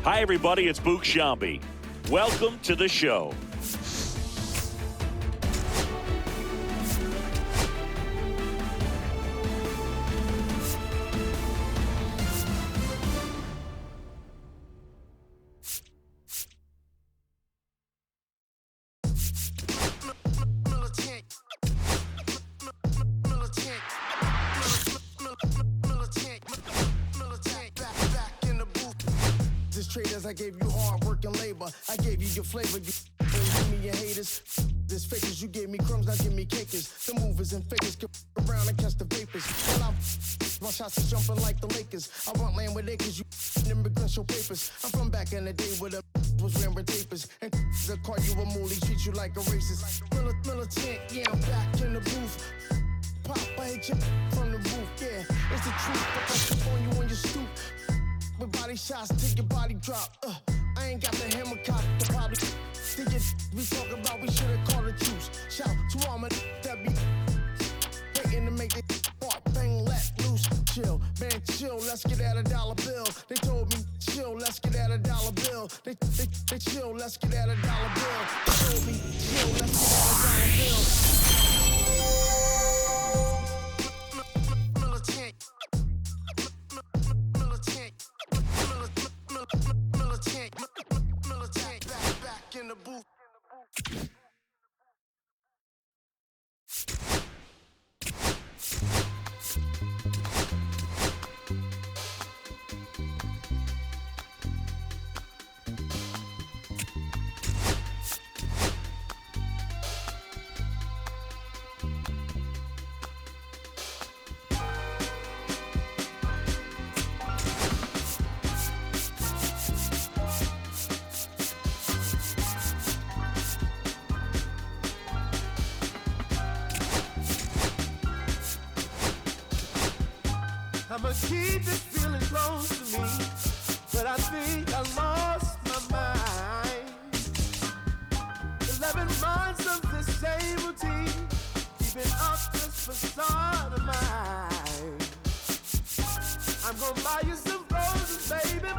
Hi, everybody. It's Boog Sciambi. Welcome to the show. I gave you hard work and labor. I gave you your flavor. You give me your haters. This fakers, you gave me crumbs, now give me cakers. The movers and fakers can around and catch the vapors. While my shots is jumping like the Lakers. I want land with acres, you immigrants show papers. I'm from back in the day where the was wearing tapers. And the call you a moolie, treat you like a racist. Militant, yeah, I'm back in the booth. Pop, I hit you from the roof, yeah. It's the truth, but I step on you when you stoop. With body shots till your body drop. I ain't got the hammer cock, the probably think it we talk about, we should've called a truce. Shout to all my that be waiting to make it part, bang, let loose. Chill, man, chill, let's get at $1 bill. They told me, chill, let's get at $1 bill. They chill, let's get at $1 bill. They told me, chill, let's get at $1 bill. In the booth. I'ma keep this feeling close to me, but I think I lost my mind. 11 months of the same routine, keeping up this facade of mine. I'm gonna buy you some roses, baby.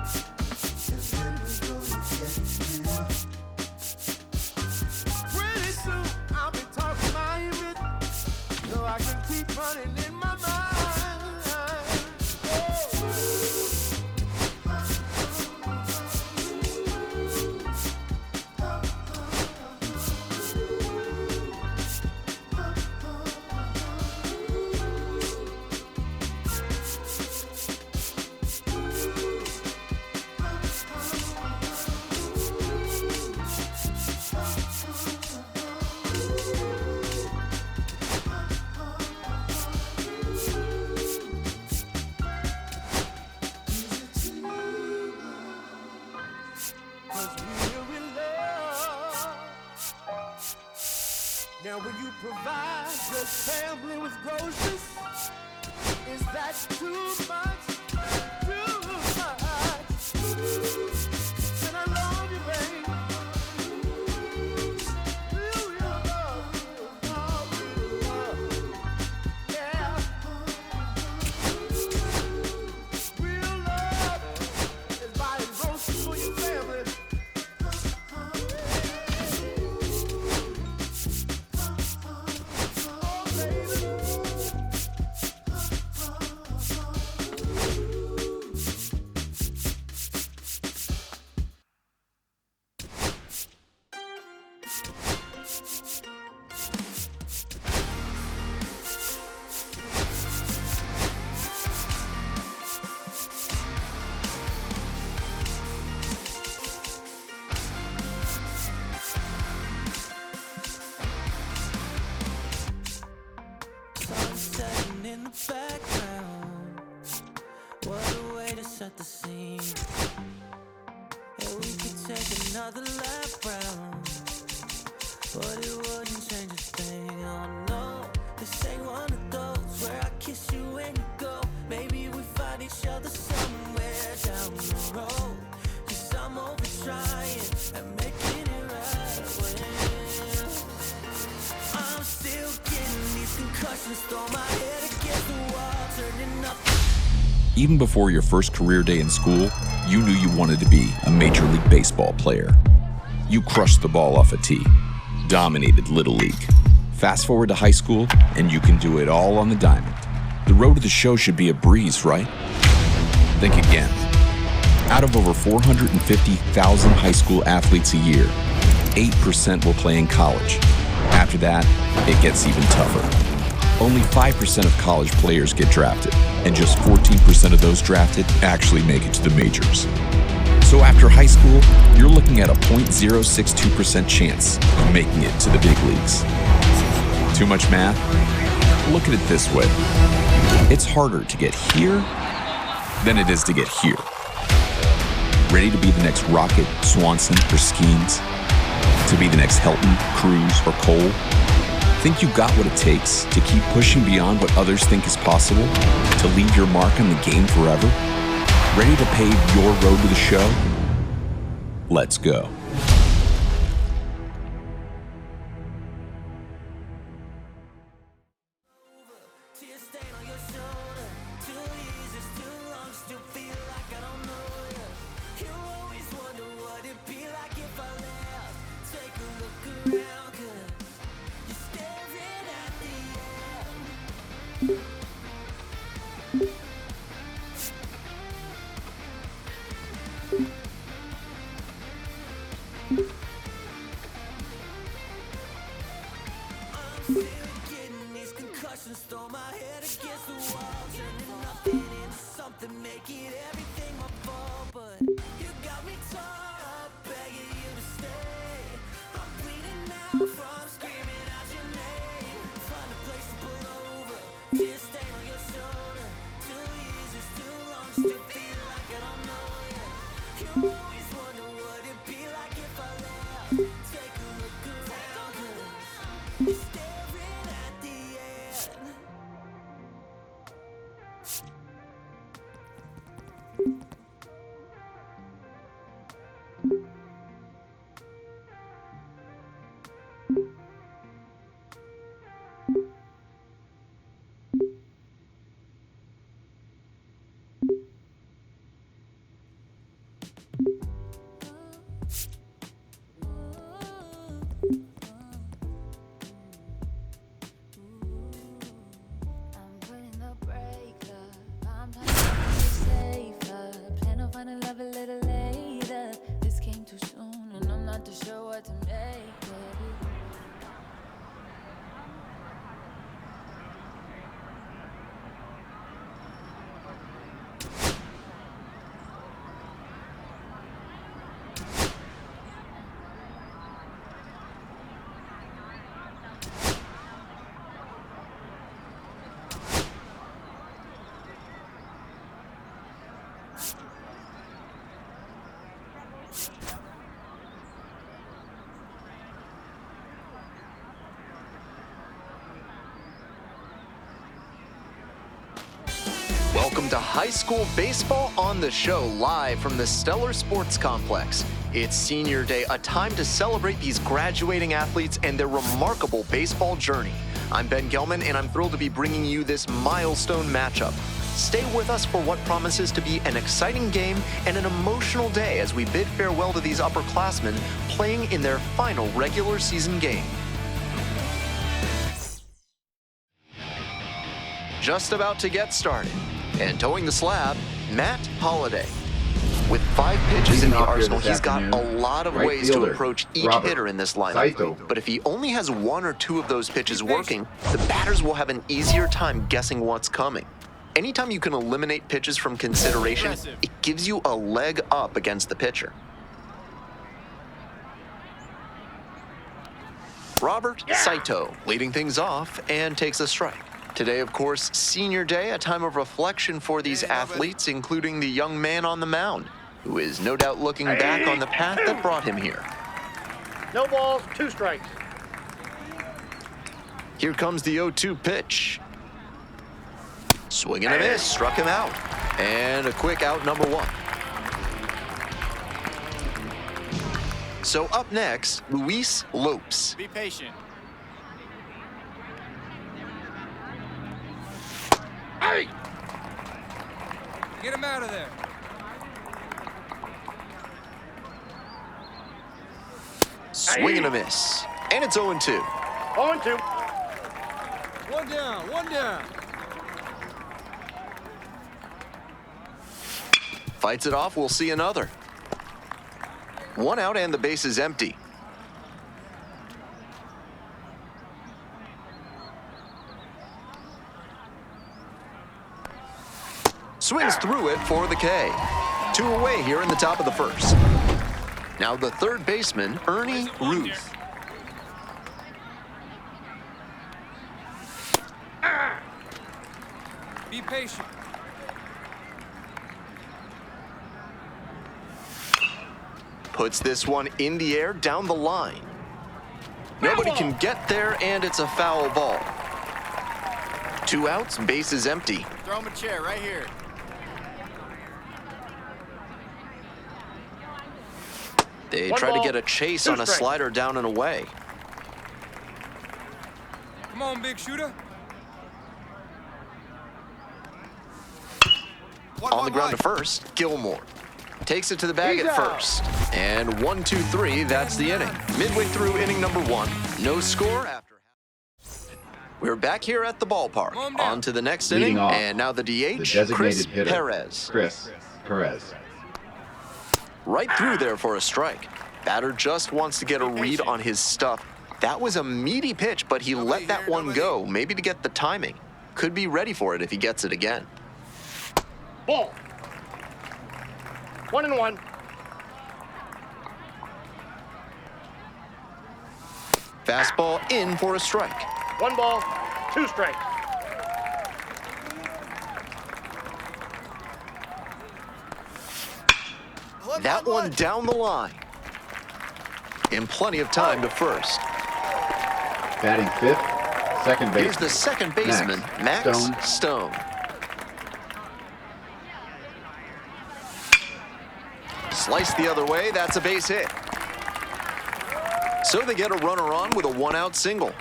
Pretty soon I'll be talking my image, so I can keep running in my mind. Now will you provide your family with groceries? Is that too much? Too much? And I love you, baby. Real love. Yeah. Real love is buying groceries for your family. In the background, what a way to set the scene. Yeah, we could take another lap round, but it wouldn't change a thing. Oh no, this ain't one of those where I kiss you when you go. Maybe we find each other somewhere down the road, 'cause I'm over trying and making it right. When I'm still getting these concussions, throw my head against the wall, turning up. Even before your first career day in school, you knew you wanted to be a Major League Baseball player. You crushed the ball off a tee, dominated Little League. Fast forward to high school, and you can do it all on the diamond. The road to the show should be a breeze, right? Think again. Out of over 450,000 high school athletes a year, 8% will play in college. After that, it gets even tougher. Only 5% of college players get drafted, and just 14% of those drafted actually make it to the majors. So after high school, you're looking at a 0.062% chance of making it to the big leagues. Too much math? Look at it this way. It's harder to get here than it is to get here. Ready to be the next Rocket, Swanson, or Skeens? To be the next Helton, Cruz, or Cole? Think you got what it takes to keep pushing beyond what others think is possible? To leave your mark on the game forever? Ready to pave your road to the show? Let's go. Welcome to High School Baseball on the Show, live from the Stellar Sports Complex. It's Senior Day, a time to celebrate these graduating athletes and their remarkable baseball journey. I'm Ben Gelman, and I'm thrilled to be bringing you this milestone matchup. Stay with us for what promises to be an exciting game and an emotional day as we bid farewell to these upperclassmen playing in their final regular season game. Just about to get started. And towing the slab, Matt Holliday. With 5 pitches in the arsenal, he's got a lot of ways to approach each hitter in this lineup. But if he only has 1 or 2 of those pitches working, the batters will have an easier time guessing what's coming. Anytime you can eliminate pitches from consideration, it gives you a leg up against the pitcher. Robert Saito leading things off and takes a strike. Today, of course, Senior Day, a time of reflection for these athletes, including the young man on the mound, who is no doubt looking back on the path that brought him here. No balls, 2 strikes. Here comes the 0-2 pitch. Swing and a miss, struck him out. And a quick out, number 1. So up next, Luis Lopes. Be patient. Hey! Get him out of there. Swing and a miss. And it's 0-2. 0-2. One down, one down. Fights it off, we'll see another. One out and the base is empty. Swings through it for the K. 2 away here in the top of the first. Now the third baseman, Ernie Ruth. Be patient. Puts this one in the air down the line. Nobody can get there, and it's a foul ball. 2 outs, base is empty. Throw him a chair right here. They One try to ball, get a chase 2 on a strikes. slider down and away. Come on, big shooter. On the ground to first, Gilmore. Takes it to the bag He's at out. first. And 1, 2, 3, that's the inning. Midway through inning number 1, no score after. We're back here at the ballpark. On to the next Leading inning, off, and now the The DH, designated Chris hitter, Perez. Chris Perez. Right through there for a strike. Batter just wants to get a read on his stuff. That was a meaty pitch, but he let that one go, maybe to get the timing. Could be ready for it if he gets it again. Ball. 1-1. Fastball in for a strike. 1 ball, 2 strikes. That one down the line. In plenty of time to first. Batting fifth, second base. Here's the second baseman, Max Stone. Sliced the other way, that's a base hit. So they get a runner on with a 1-out single.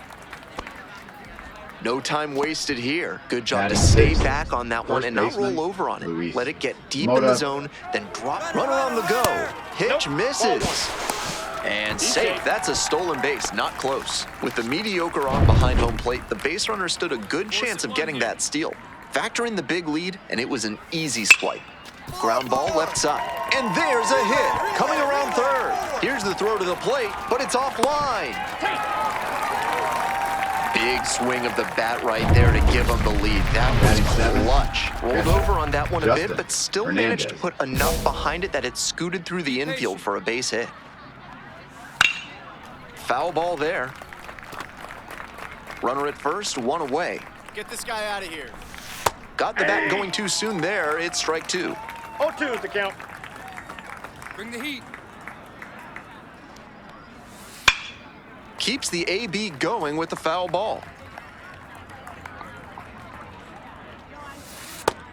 No time wasted here. Good job to Batting stay sixth, back on that one first and not baseman, roll over on it. Luis Let it get deep in the Mota. zone, then drop. Runner on the go. Pitch Nope. misses. And safe. That's a stolen base, not close. With the mediocre arm behind home plate, the base runner stood a good chance of getting that steal. Factor in the big lead, and it was an easy swipe. Ground ball left side. And there's a hit. Coming around third. Here's the throw to the plate, but it's offline. Big swing of the bat right there to give him the lead. That was clutch. Rolled over on that one a bit, but still managed to put enough behind it that it scooted through the infield for a base hit. Foul ball there. Runner at first, 1 away. Get this guy out of here. Got the bat going too soon there. It's strike 2. 0-2 is the count. Bring the heat. Keeps the AB going with the foul ball.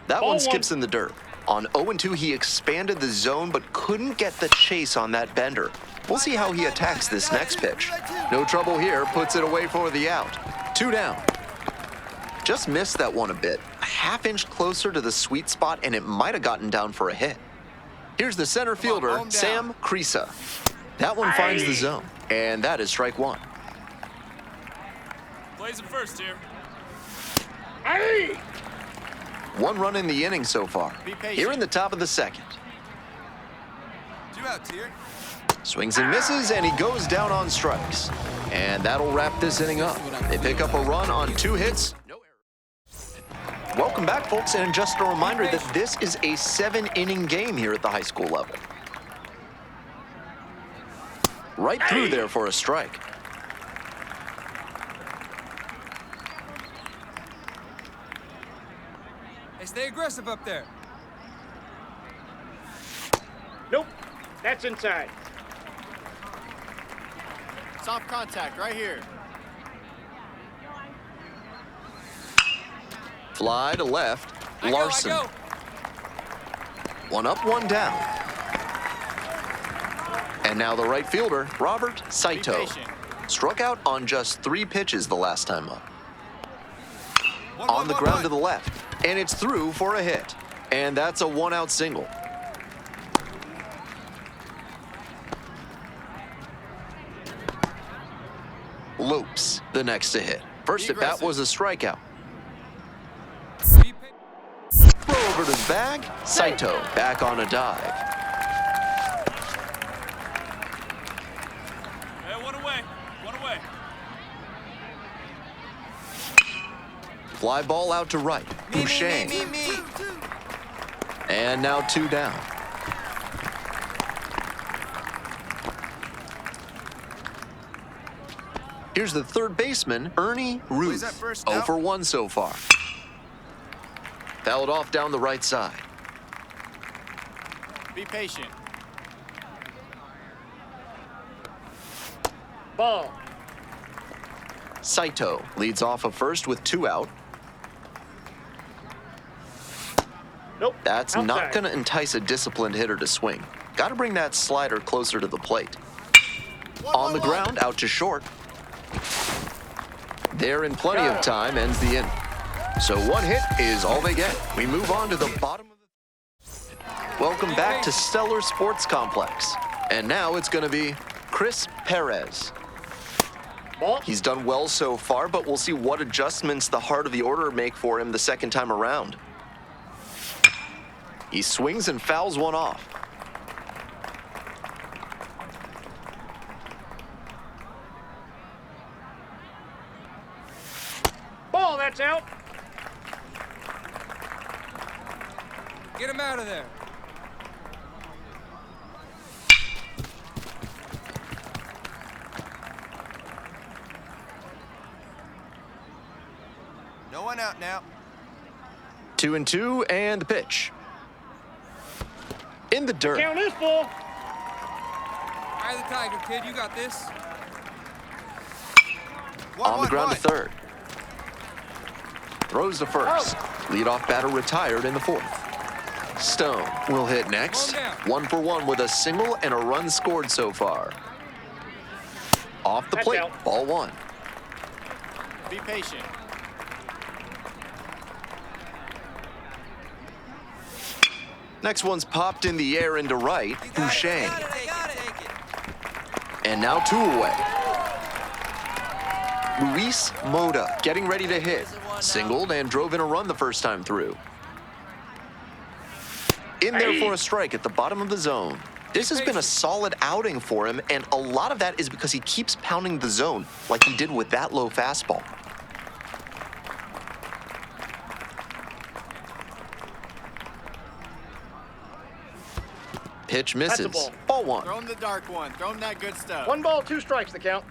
That Ball one one. skips in the dirt. On 0-2, he expanded the zone but couldn't get the chase on that bender. We'll see how he attacks this next pitch. No trouble here, puts it away for the out. 2 down. Just missed that one a bit. A half-inch closer to the sweet spot, and it might have gotten down for a hit. Here's the center fielder, home down. Sam Krisa. That one finds the zone, and that is strike 1. Plays it first here. Hey! 1 run in the inning so far. Be patient. Here in the top of the second. 2 outs here. Swings and misses, and he goes down on strikes. And that'll wrap this inning up. They pick up a run on 2 hits. No error. Welcome back, folks, and just a reminder that this is a 7-inning game here at the high school level. Right through there for a strike. Hey, stay aggressive up there. Nope. That's inside. Soft contact right here. Fly to left, Larson. I go. 1 up, 1 down. And now the right fielder, Robert Be Saito. patient. Struck out on just 3 pitches the last time up. One, On one, the one, ground one. to the left, and it's through for a hit. And that's a 1-out single. Lopes, the next to hit. First at bat was a strikeout. Throw over to the bag. Saito back on a dive. Hey, one away. One away. Fly ball out to right. Boucher. And now 2 down. Here's the third baseman, Ernie Ruth. 0 for 1 so far. Fouled off down the right side. Be patient. Ball. Saito leads off of first with 2 out. Nope. That's outside. not going to entice a disciplined hitter to swing. Got to bring that slider closer to the plate. On the ground, out to short. There in plenty of time, ends the inning. So 1 hit is all they get. We move on to the bottom of the... Welcome back to Stellar Sports Complex. And now it's going to be Chris Perez. Ball. He's done well so far, but we'll see what adjustments the heart of the order make for him the second time around. He swings and fouls one off. Ball, that's out. Get him out of there. No one out now. 2-2, and the pitch. In the dirt. Count is full. Eye of the tiger, kid. You got this. On the ground to third. Throws to first. Leadoff batter retired in the 4th. Stone will hit next. 1 for 1 with a single and a run scored so far. Off the That's plate, out. ball 1. Be patient. Next one's popped in the air into right. Boucher. And now 2 away. Luis Moda getting ready to hit. Singled and drove in a run the first time through. In there for a strike at the bottom of the zone. This has been a solid outing for him, and a lot of that is because he keeps pounding the zone like he did with that low fastball. Pitch That's a misses. ball. Ball 1. Throw him the dark one. Throw him that good stuff. 1 ball, 2 strikes, the count.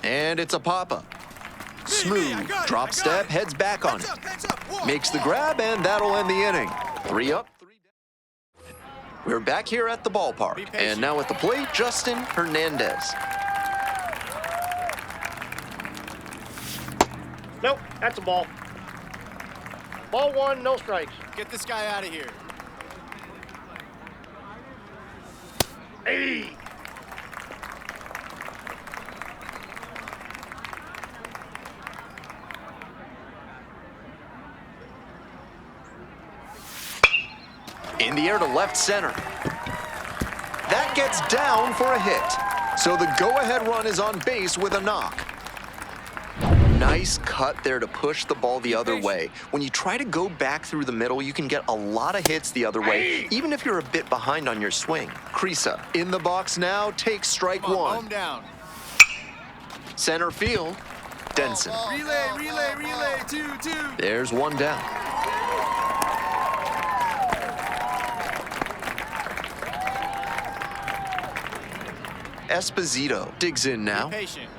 And it's a pop-up. Smooth, drop step, heads back on it. Makes the grab, and that'll end the inning. 3 up, 3 down. We're back here at the ballpark. And now at the plate, Justin Hernandez. Nope, that's a ball. Ball 1, no strikes. Get this guy out of here. Hey. In the air to left center. That gets down for a hit. So the go-ahead run is on base with a knock. Nice cut there to push the ball the other way. When you try to go back through the middle, you can get a lot of hits the other way, even if you're a bit behind on your swing. Krisa in the box now, takes strike 1. Home down. Center field, Denson. Relay, 2-2. There's 1 down. Esposito digs in now. Patient.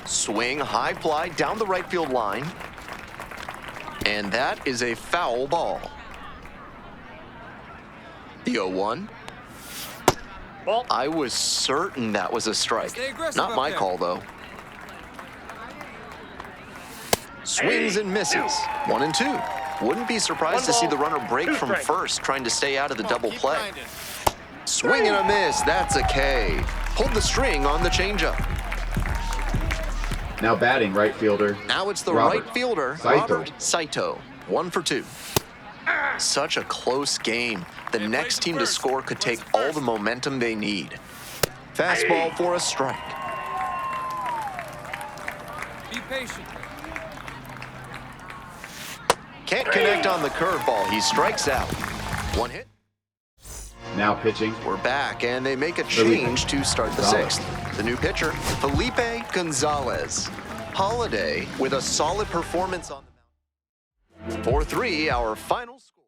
Swing, high fly down the right field line. And that is a foul ball. The 0-1. Ball. I was certain that was a strike. Stay aggressive Not up my there. call, though. Swings and misses. 1 and 2. Wouldn't be surprised 1 to see ball, the runner break 2 from strikes. first, trying to stay out of the Come on, double keep play. grinding. Swing and a miss. That's a K. Pulled the string on the changeup. Now batting right fielder. Now it's the Robert right fielder, Saito. Robert Saito. 1 for 2. Such a close game. The next team to score could take all the momentum they need. Fastball for a strike. Be patient. Can't connect on the curveball. He strikes out. One hit. Now pitching. We're back, and they make a change to start the sixth. The new pitcher, Felipe Gonzalez. Holiday with a solid performance on the mound. 4-3, our final score.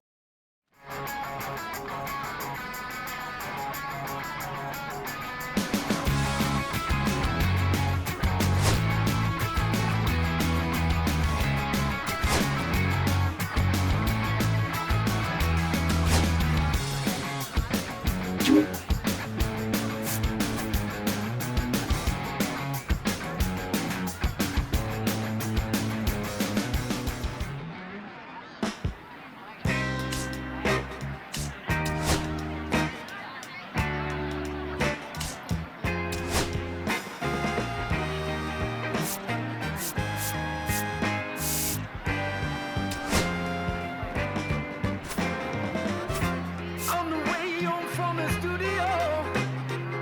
On the way home from the studio,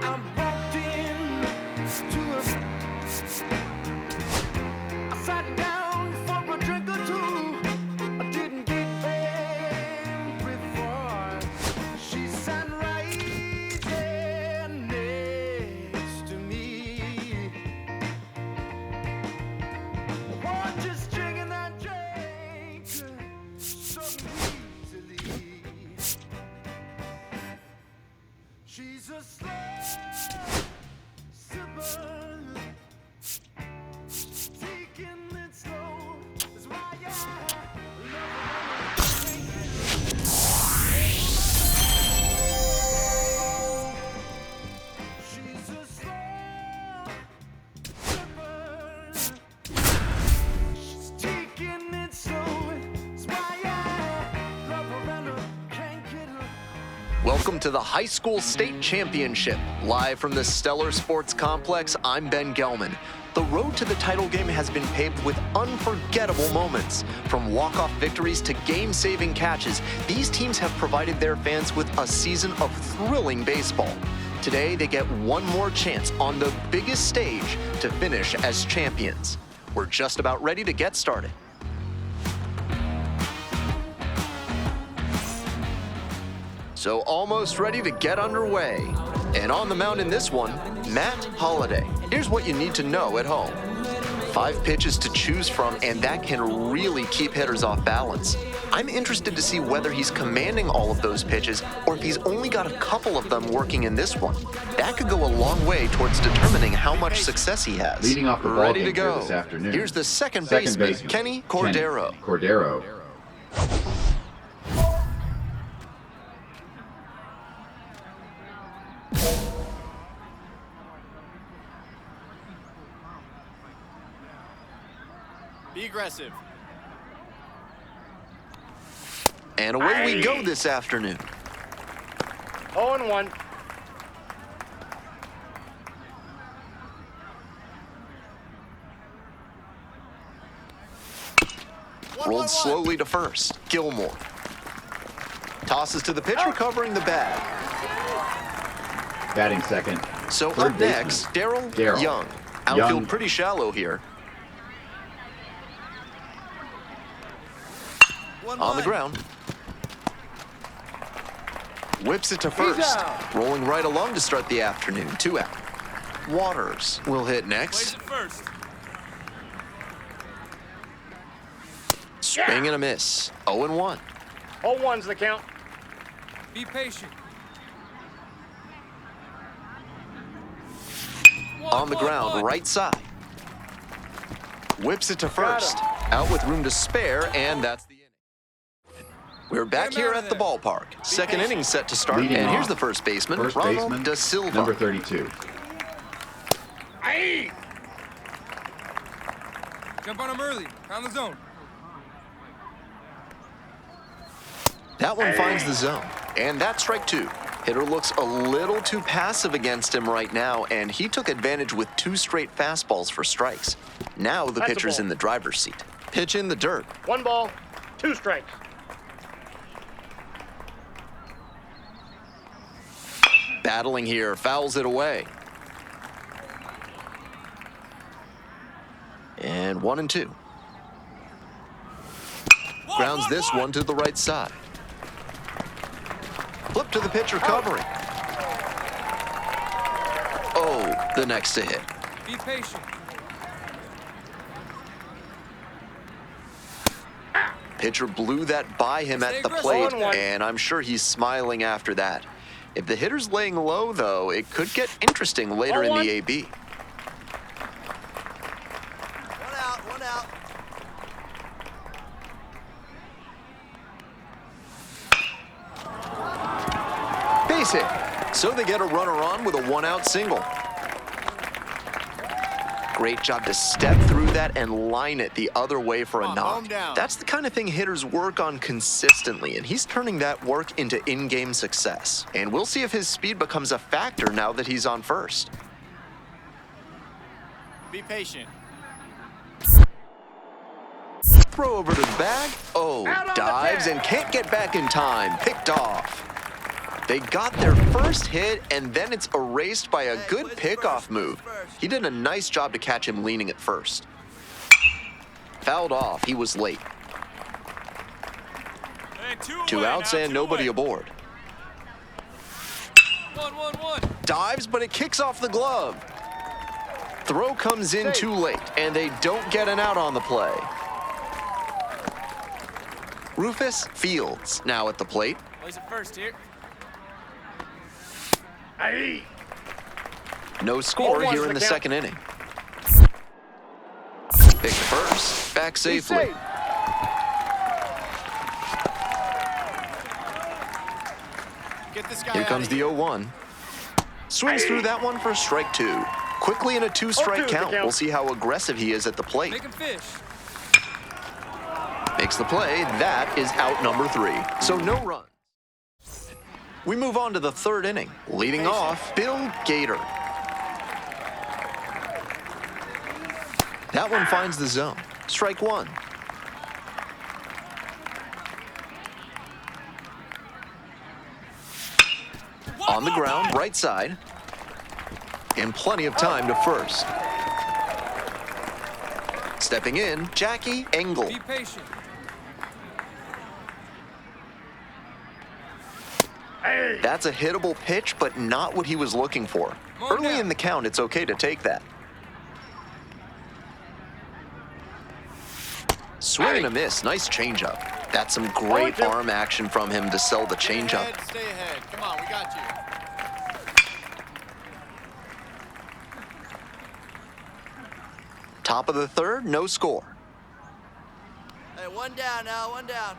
I walked in to I sat down for a drink or two. I didn't get there before she sat right there next to me. Oh, just drinking that drink so easily. She's a slow sipper, taking it slow. That's why I love her. She's a slow sipper, she's taking it slow. That's why I love her and I can't get her. Welcome to the High School State Championship. Live from the Stellar Sports Complex, I'm Ben Gelman. The road to the title game has been paved with unforgettable moments. From walk-off victories to game-saving catches, these teams have provided their fans with a season of thrilling baseball. Today, they get one more chance on the biggest stage to finish as champions. We're just about ready to get started. So almost ready to get underway. And on the mound in this one, Matt Holiday. Here's what you need to know at home. 5 pitches to choose from, and that can really keep hitters off balance. I'm interested to see whether he's commanding all of those pitches or if he's only got a couple of them working in this one. That could go a long way towards determining how much success he has. Leading off the ball Ready to game here go. this afternoon. Here's the second baseman, Kenny Cordero. Cordero. Be aggressive. And away we go this afternoon. 0-1. Rolled slowly to first. Gilmore. Tosses to the pitcher, covering the bag. Batting second. So Third up next, baseman. Daryl Young. Outfield Young. pretty shallow here. On the ground. Whips it to first. out. Rolling right along to start the afternoon. 2 out. Waters will hit Plays next. it first. Swing and a miss. 0-1. 0-1's the count. Be patient. On the ground, right side. Whips it to first. Out with room to spare, and that's the inning. We're back Get him here out at of the there. ballpark. Second inning set to start, Leading and here's off. the first baseman, First Ronald baseman, Da Silva. number 32. Jump on him early. Pound the zone. That one finds the zone, and that's strike 2. Hitter looks a little too passive against him right now, and he took advantage with 2 straight fastballs for strikes. Now the That's a pitcher's ball. in the driver's seat. Pitch in the dirt. 1 ball, 2 strikes. Battling here, fouls it away. And 1-2. Grounds this one to the right side. Flip to the pitcher covering. Oh, the next to hit. Be patient. Pitcher blew that by him at the plate, and I'm sure he's smiling after that. If the hitter's laying low, though, it could get interesting later in the AB. One out. Base hit. So they get a runner on with a one-out single. Great job to step through that and line it the other way for a knock. That's the kind of thing hitters work on consistently, and he's turning that work into in-game success. And we'll see if his speed becomes a factor now that he's on first. Be patient. Throw over to the bag. Oh, dives and can't get back in time. Picked off. They got their first hit, and then it's erased by a good pickoff move. He did a nice job to catch him leaning at first. Fouled off. He was late. Two outs and nobody aboard. 1-1-1. Dives, but it kicks off the glove. Throw comes in too late, and they don't get an out on the play. Rufus Fields now at the plate. Plays it first here. No score here in the second inning. Picked first, back safely. Get this guy Here comes the 0-1. Swings through that one for a strike two. Quickly in a two-strike count. We'll see how aggressive he is at the plate. Make him fish. Makes the play. That is out number 3. So no run. We move on to the third inning. Leading off, Bill Gator. That one finds the zone. Strike one. On the ground, right side. And plenty of time to first. Stepping in, Jackie Engel. Be patient. That's a hittable pitch, but not what he was looking for. Early in the count, it's okay to take that. Swing and a miss. Nice changeup. That's some great arm action from him to sell the changeup. Stay ahead. Come on, we got you. Top of the third, no score. Hey, one down now, one down.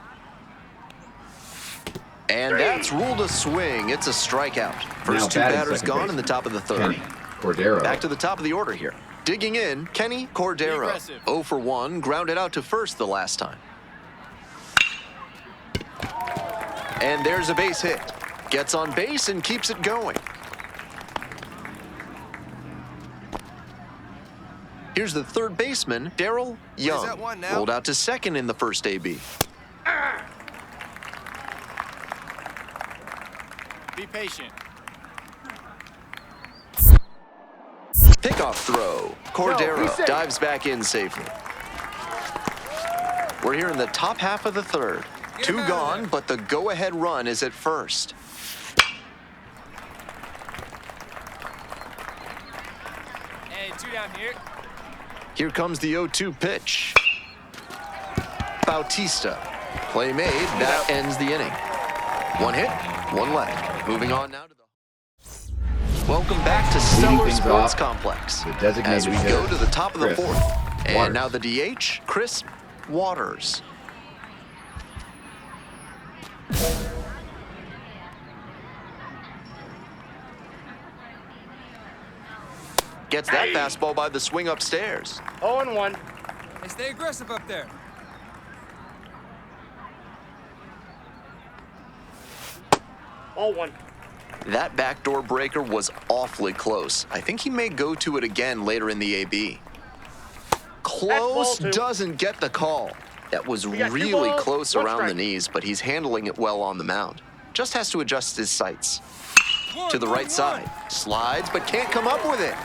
And that's ruled a swing. It's a strikeout. First two batters gone in the top of the third. Cordero. Back to the top of the order here. Digging in, Kenny Cordero. 0 for 1, grounded out to first the last time. And there's a base hit. Gets on base and keeps it going. Here's the third baseman, Darryl Young. Rolled out to second in the first AB. Be patient. Pickoff throw. Cordero dives back in safely. We're here in the top half of the third. Two gone, but the go-ahead run is at first. Hey, two down here. Here comes the 0-2 pitch. Bautista. Play made. That ends the inning. One hit, one left. Moving on now to the... Welcome back to Stellar Sports Complex. As we go to the top of the fourth. And now the DH, Chris Waters. Gets that fastball by the swing upstairs. 0-1. Hey, stay aggressive up there. That backdoor breaker was awfully close. I think he may go to it again later in the AB. Close, doesn't get the call. That was really close around the knees, but he's handling it well on the mound. Just has to adjust his sights. To the right side. Slides, but can't come up with it.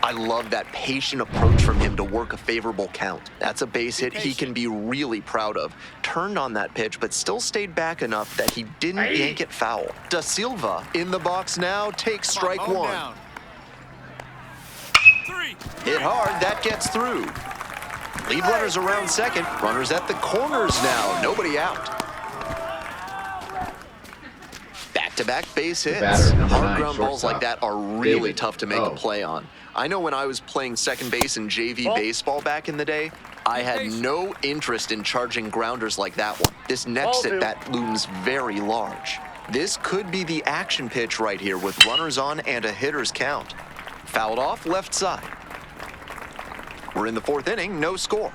I love that patient approach from him to work a favorable count. That's a base hit he can be really proud of. Turned on that pitch, but still stayed back enough that he didn't yank it foul. Da Silva in the box now takes strike one. Hit hard, that gets through. Lead runners around second. Runners at the corners now. Nobody out. Back-to-back base hits. Hard ground balls like that are really tough to make a play on. I know when I was playing second base in JV baseball back in the day, I had no interest in charging grounders like that one. This next at-bat looms very large. This could be the action pitch right here with runners on and a hitter's count. Fouled off left side. We're in the fourth inning, no score.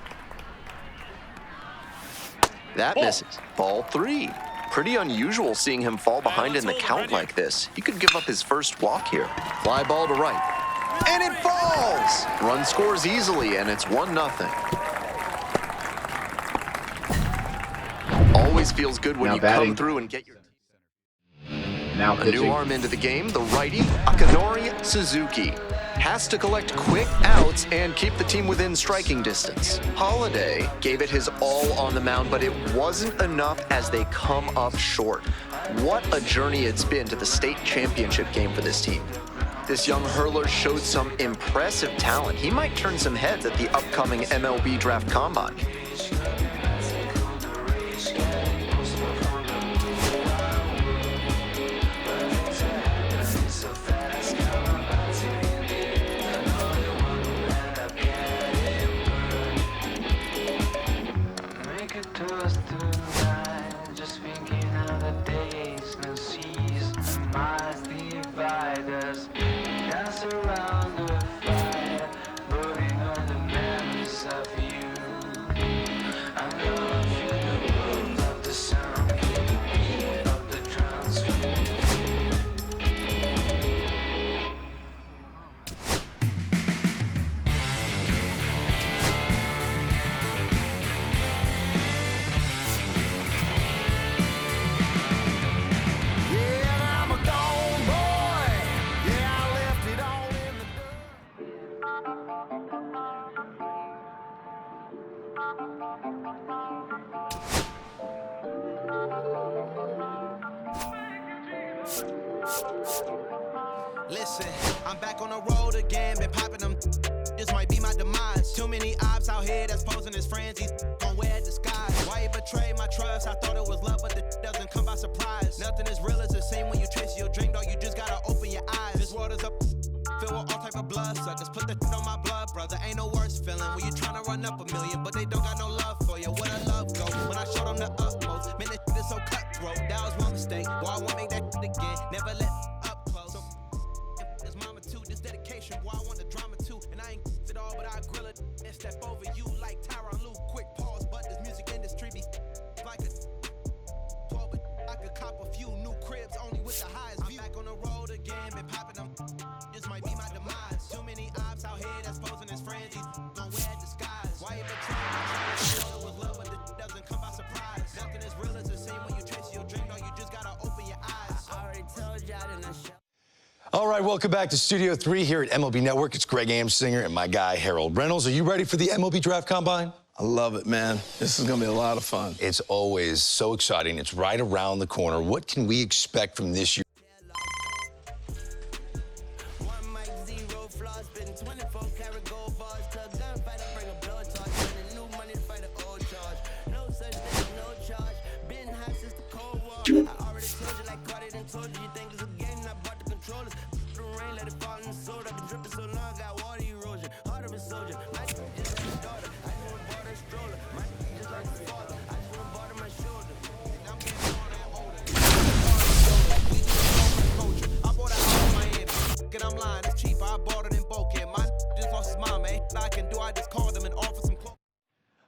That misses. Ball 3. Pretty unusual seeing him fall behind in the count like this. He could give up his first walk here. Fly ball to right. And it falls! Run scores easily, and it's 1-0. Always feels good when you come through and get your... Now a new arm into the game, the righty, Akinori Suzuki. Has to collect quick outs and keep the team within striking distance. Holiday gave it his all on the mound, but it wasn't enough as they come up short. What a journey it's been to the state championship game for this team. This young hurler showed some impressive talent. He might turn some heads at the upcoming MLB Draft Combine. Listen, I'm back on the road again, been popping them. This might be my demise. Too many ops out here that's posing as friends. These gon' wear disguise. Why you betray my trust? I thought it was love, but the doesn't come by surprise. Nothing as real as the same when you chase your dream, dog. You just gotta open your eyes. This world is up, filled with all type of blood suckers. Put the on my blood, brother. Ain't no worse feeling when you tryna run up $1 million, but they don't got no love for you. Where the love go? When I showed them the utmost, man, this is so cutthroat. That was my mistake. Boy, I won't make that again. Never let up close. It's mama too. This dedication, boy, I want the drama too. And I ain't it all, but I grill it and step over you like Tyron Lue. Quick pause, but this music industry be like a 12, but I could cop a few new cribs only with the highest view. I'm back on the road again, been popping them. This might be my demise. Too many ops out here that's posing as friends. These gon' wear disguise. Why you betray me? Was love, but it doesn't come by surprise. Nothing as real as the same when you chase your dream. No, you just gotta open your eyes. I already told you I didn't show. All right, welcome back to Studio 3 here at MLB Network. It's Greg Amsinger and my guy, Harold Reynolds. Are you ready for the MLB Draft Combine? I love it, man. This is going to be a lot of fun. It's always so exciting. It's right around the corner. What can we expect from this year?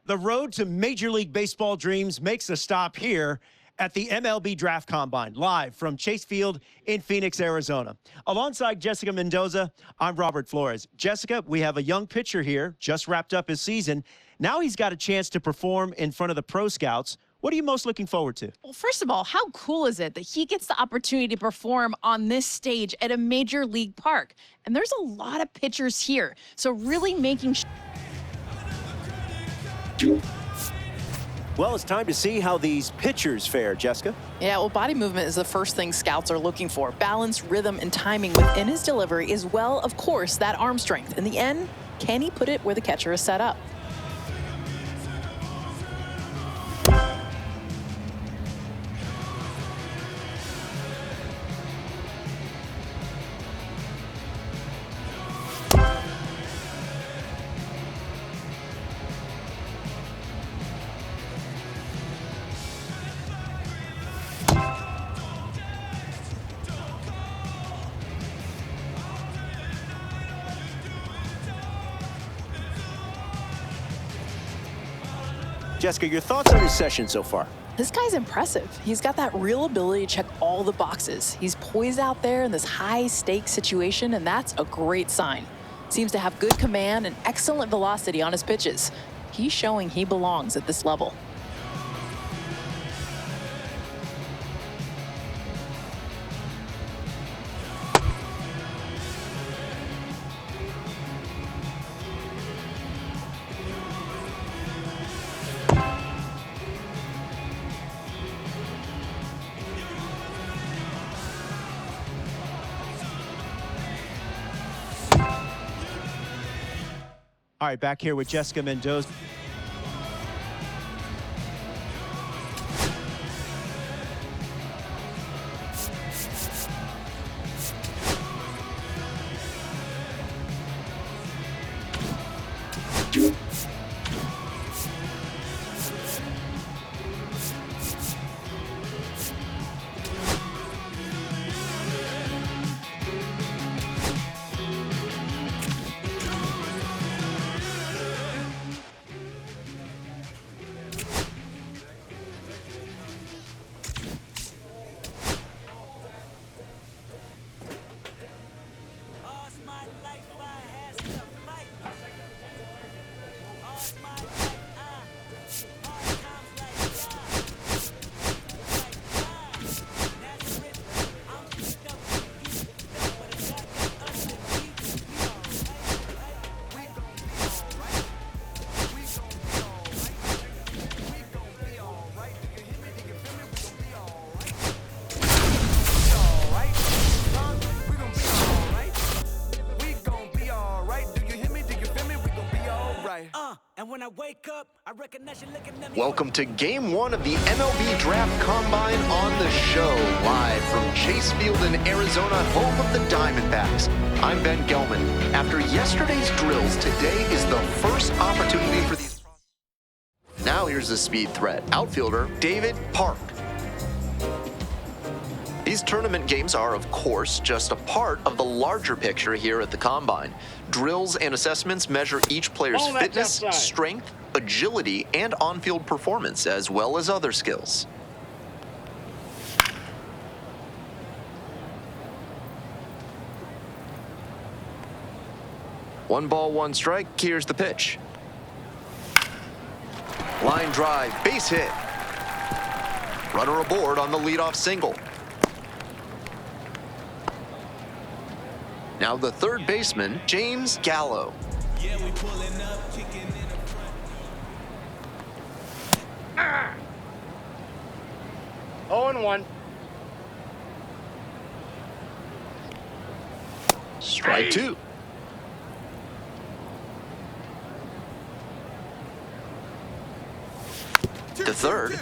The road to Major League Baseball dreams makes a stop here at the MLB Draft Combine, live from Chase Field in Phoenix, Arizona. Alongside Jessica Mendoza, I'm Robert Flores. Jessica, we have a young pitcher here, just wrapped up his season. Now he's got a chance to perform in front of the pro scouts. What are you most looking forward to? Well, first of all, how cool is it that he gets the opportunity to perform on this stage at a major league park? And there's a lot of pitchers here, so really making Well, it's time to see how these pitchers fare, Jessica. Yeah, well, body movement is the first thing scouts are looking for. Balance, rhythm, and timing within his delivery, as well, of course, that arm strength. In the end, can he put it where the catcher is set up? Jessica, your thoughts on his session so far? This guy's impressive. He's got that real ability to check all the boxes. He's poised out there in this high-stakes situation, and that's a great sign. Seems to have good command and excellent velocity on his pitches. He's showing he belongs at this level. All right, back here with Jessica Mendoza. And when I wake up, I recognize you looking at me. Welcome to Game 1 of the MLB Draft Combine on the show, live from Chase Field in Arizona, home of the Diamondbacks. I'm Ben Gelman. After yesterday's drills, today is the first opportunity for these. Now here's the speed threat. Outfielder David Park. These tournament games are, of course, just a part of the larger picture here at the Combine. Drills and assessments measure each player's fitness, strength, agility, and on-field performance, as well as other skills. One ball, one strike. Here's the pitch. Line drive, base hit. Runner aboard on the leadoff single. Now the third baseman, James Gallo. Yeah, we pulling up, kicking in the front. 0-1. Strike two. The third.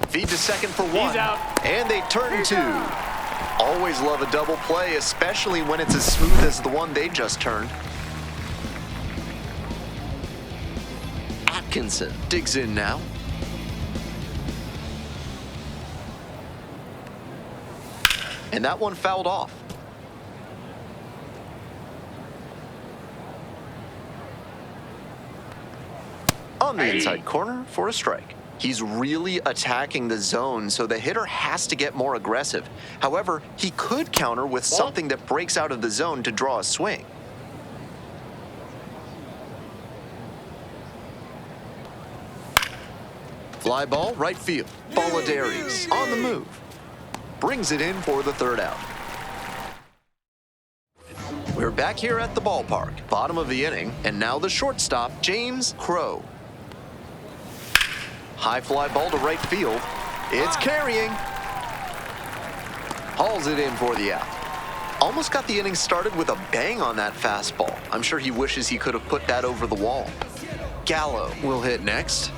Feed to second for one. He's out. And they turn two. Always love a double play, especially when it's as smooth as the one they just turned. Atkinson digs in now. And that one fouled off. On the inside corner for a strike. He's really attacking the zone, so the hitter has to get more aggressive. However, he could counter with something that breaks out of the zone to draw a swing. Fly ball, right field. Bolidari's on the move. Brings it in for the third out. We're back here at the ballpark, bottom of the inning, and now the shortstop, James Crow. High fly ball to right field. It's carrying. Hauls it in for the out. Almost got the inning started with a bang on that fastball. I'm sure he wishes he could have put that over the wall. Gallo will hit next.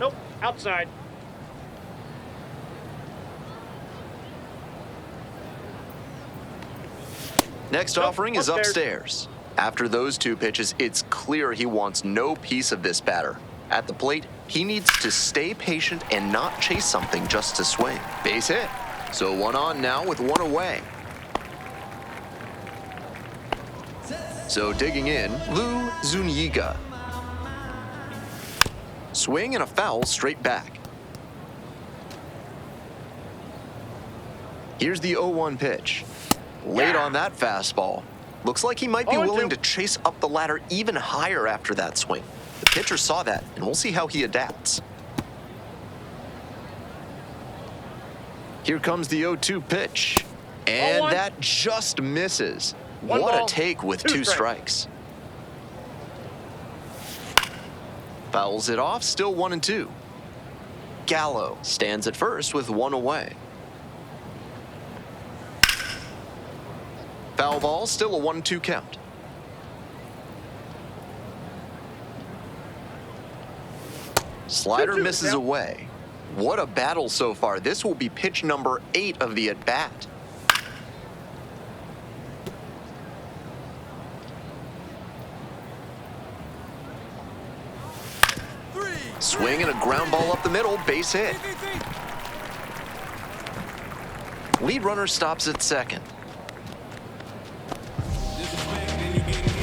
Nope, outside. Next offering is upstairs. After those two pitches, it's clear he wants no piece of this batter. At the plate, he needs to stay patient and not chase something just to swing. Base hit. So one on now with one away. So digging in, Lou Zuniga. Swing and a foul straight back. Here's the 0-1 pitch. Late on that fastball. Looks like he might be willing to chase up the ladder even higher after that swing. The pitcher saw that, and we'll see how he adapts. Here comes the 0-2 pitch. And that just misses. What a take with two strikes. Fouls it off, still 1-2. Gallo stands at first with one away. Foul ball, still a 1-2 count. Slider misses away. What a battle so far. This will be pitch number 8 of the at-bat. Swing and a ground ball up the middle, base hit. Lead runner stops at second.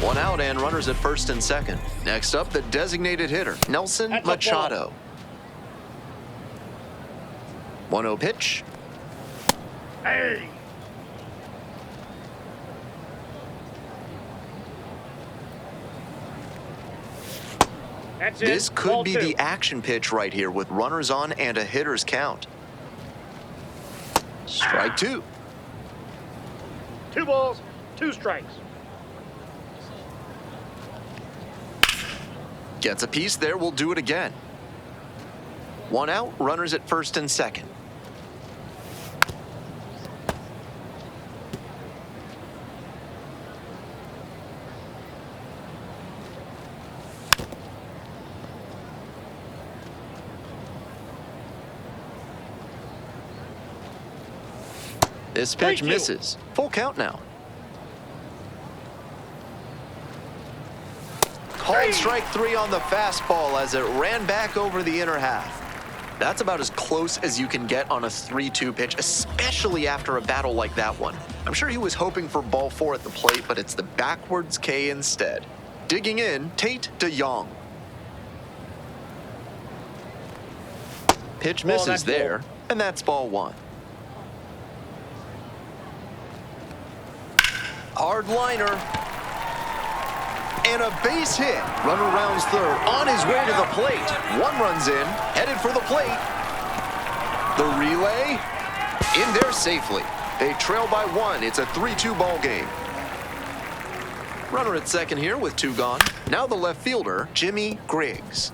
One out and runners at first and second. Next up, the designated hitter, Nelson Machado. 1-0 pitch. Hey! That's it. This could be the action pitch right here with runners on and a hitter's count. Strike two. 2 balls, 2 strikes. Gets a piece there, we'll do it again. One out, runners at first and second. This pitch misses. Full count now. Called strike 3 on the fastball as it ran back over the inner half. That's about as close as you can get on a 3-2 pitch, especially after a battle like that one. I'm sure he was hoping for ball 4 at the plate, but it's the backwards K instead. Digging in, Tate DeYoung. Pitch misses there, and that's ball 1. Hard liner. And a base hit. Runner rounds third, on his way to the plate. One runs in, headed for the plate. The relay, in there safely. They trail by 1. It's a 3-2 ball game. Runner at second here with 2 gone. Now the left fielder, Jimmy Griggs.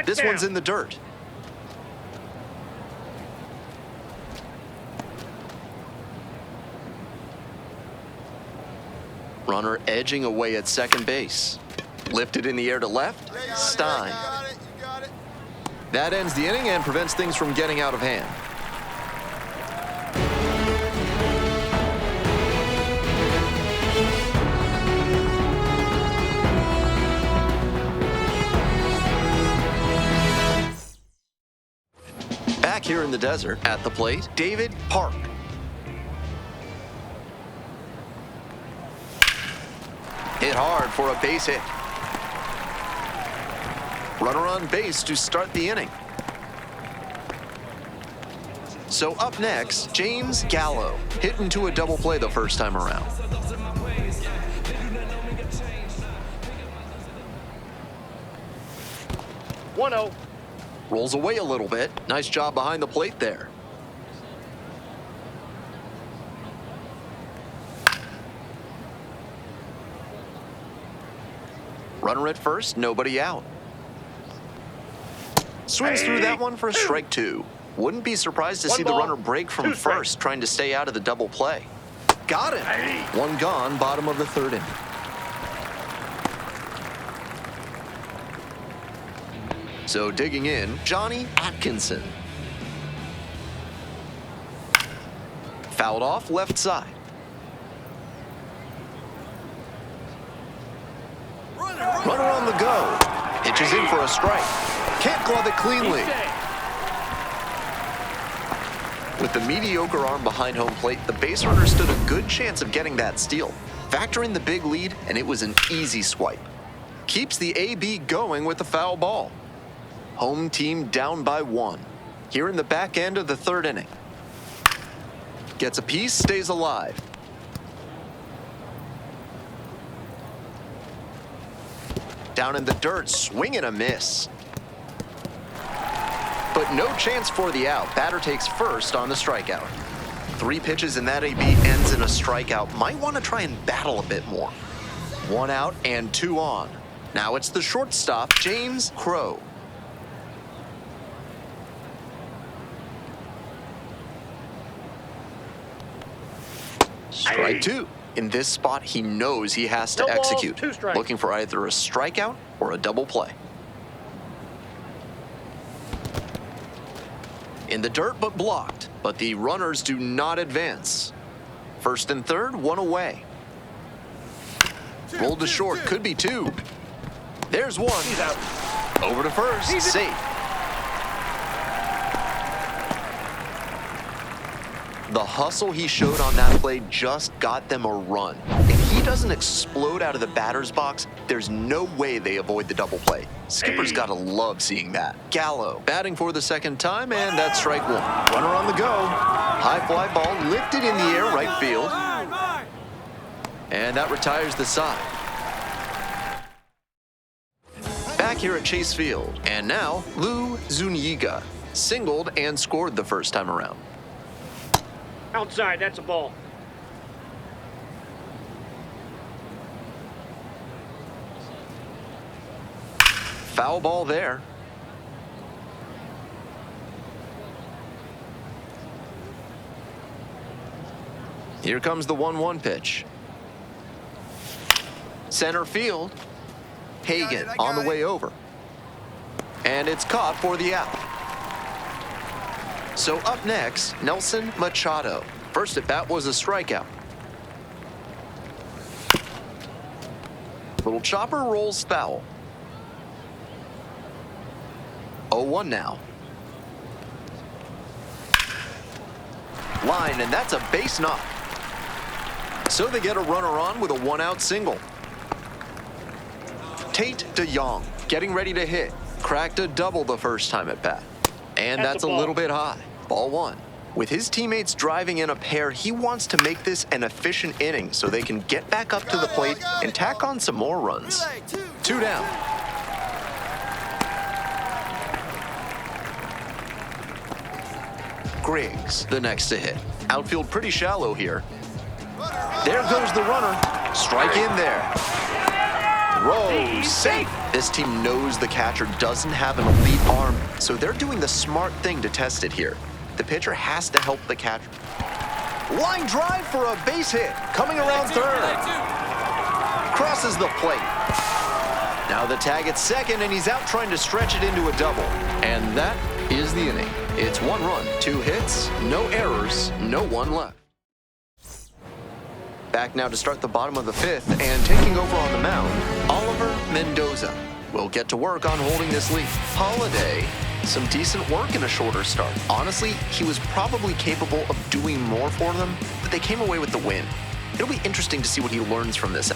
This one's in the dirt. Runner edging away at second base. Lifted in the air to left. Stein. That ends the inning and prevents things from getting out of hand. Back here in the desert, at the plate, David Park. Hit hard for a base hit. Runner on base to start the inning. So up next, James Gallo, hit into a double play the first time around. One-oh. Rolls away a little bit. Nice job behind the plate there. Runner at first, nobody out. Swings through that one for a strike 2. Wouldn't be surprised to see the runner break from first, trying to stay out of the double play. Got it. One gone, bottom of the third inning. So digging in, Johnny Atkinson. Fouled off left side. Runner on the go. Pitches in for a strike. Can't glove it cleanly. With the mediocre arm behind home plate, the base runner stood a good chance of getting that steal. Factor in the big lead, and it was an easy swipe. Keeps the AB going with the foul ball. Home team down by 1. Here in the back end of the third inning. Gets a piece, stays alive. Down in the dirt, swing and a miss. But no chance for the out. Batter takes first on the strikeout. 3 pitches and that AB ends in a strikeout. Might want to try and battle a bit more. 1 out and 2 on. Now it's the shortstop, James Crow. Strike 2. In this spot, he knows he has to execute. Looking for either a strikeout or a double play. In the dirt, but blocked. But the runners do not advance. First and third, 1 away. Rolled to short, could be 2. There's 1. He's out. Over to first, safe. The hustle he showed on that play just got them a run. If he doesn't explode out of the batter's box, there's no way they avoid the double play. Skipper's gotta love seeing that. Gallo batting for the second time, and that's strike 1. Runner on the go. High fly ball lifted in the air, right field. And that retires the side. Back here at Chase Field, and now Lou Zuniga singled and scored the first time around. Outside, that's a ball. Foul ball there. Here comes the 1-1 pitch. Center field. Hagan on the way over. And it's caught for the out. So up next, Nelson Machado. First at bat was a strikeout. Little chopper rolls foul. 0-1 now. Line, and that's a base knock. So they get a runner on with a 1-out single. Tate DeYoung getting ready to hit. Cracked a double the first time at bat. And that's a little bit high. Ball 1. With his teammates driving in a pair, he wants to make this an efficient inning so they can get back up to the plate and tack on some more runs. 2 down. Griggs, the next to hit. Outfield pretty shallow here. There goes the runner. Strike in there. Throw safe. This team knows the catcher doesn't have an elite arm, so they're doing the smart thing to test it here. The pitcher has to help the catcher. Line drive for a base hit. Coming around third. Crosses the plate. Now the tag at second, and he's out trying to stretch it into a double. And that is the inning. It's 1 run, 2 hits, no errors, no 1 left. Back now to start the bottom of the 5th, and taking over on the mound, Oliver Mendoza will get to work on holding this lead. Holiday, some decent work in a shorter start. Honestly, he was probably capable of doing more for them, but they came away with the win. It'll be interesting to see what he learns from this.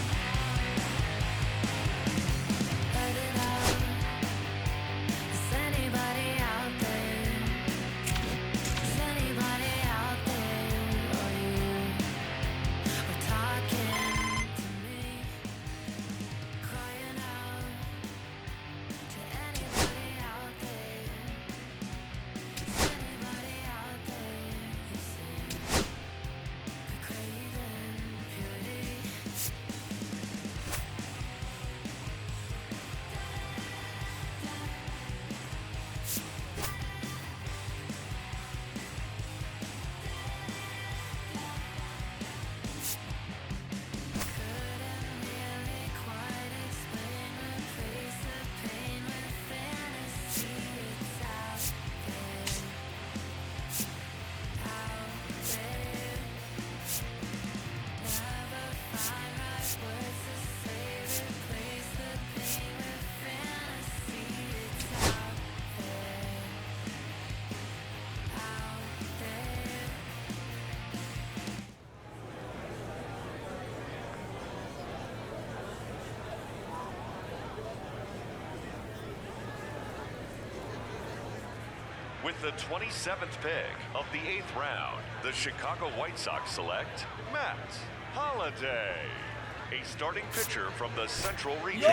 With the 27th pick of the 8th round, the Chicago White Sox select Matt Holliday, a starting pitcher from the Central region.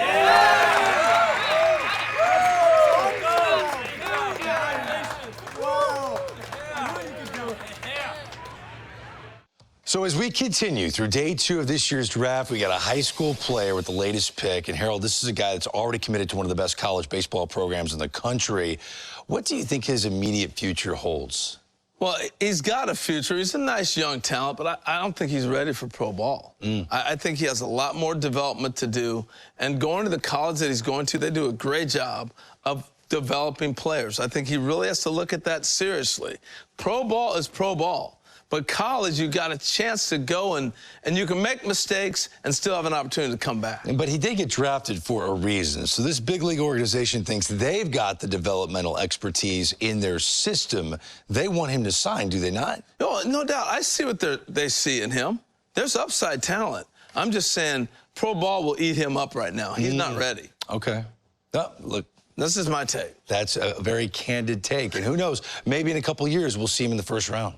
So as we continue through day 2 of this year's draft, we got a high school player with the latest pick. And Harold, this is a guy that's already committed to one of the best college baseball programs in the country. What do you think his immediate future holds? Well, he's got a future. He's a nice young talent, but I don't think he's ready for pro ball. I think he has a lot more development to do. And going to the college that he's going to, they do a great job of developing players. I think he really has to look at that seriously. Pro ball is pro ball. But college, you got a chance to go and you can make mistakes and still have an opportunity to come back. But he did get drafted for a reason. So this big league organization thinks they've got the developmental expertise in their system. They want him to sign, do they not? No doubt. I see what they see in him. There's upside talent. I'm just saying pro ball will eat him up right now. He's not ready. Okay. Oh, look. This is my take. That's a very candid take. And who knows, maybe in a couple of years we'll see him in the first round.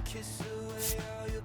Kiss away all your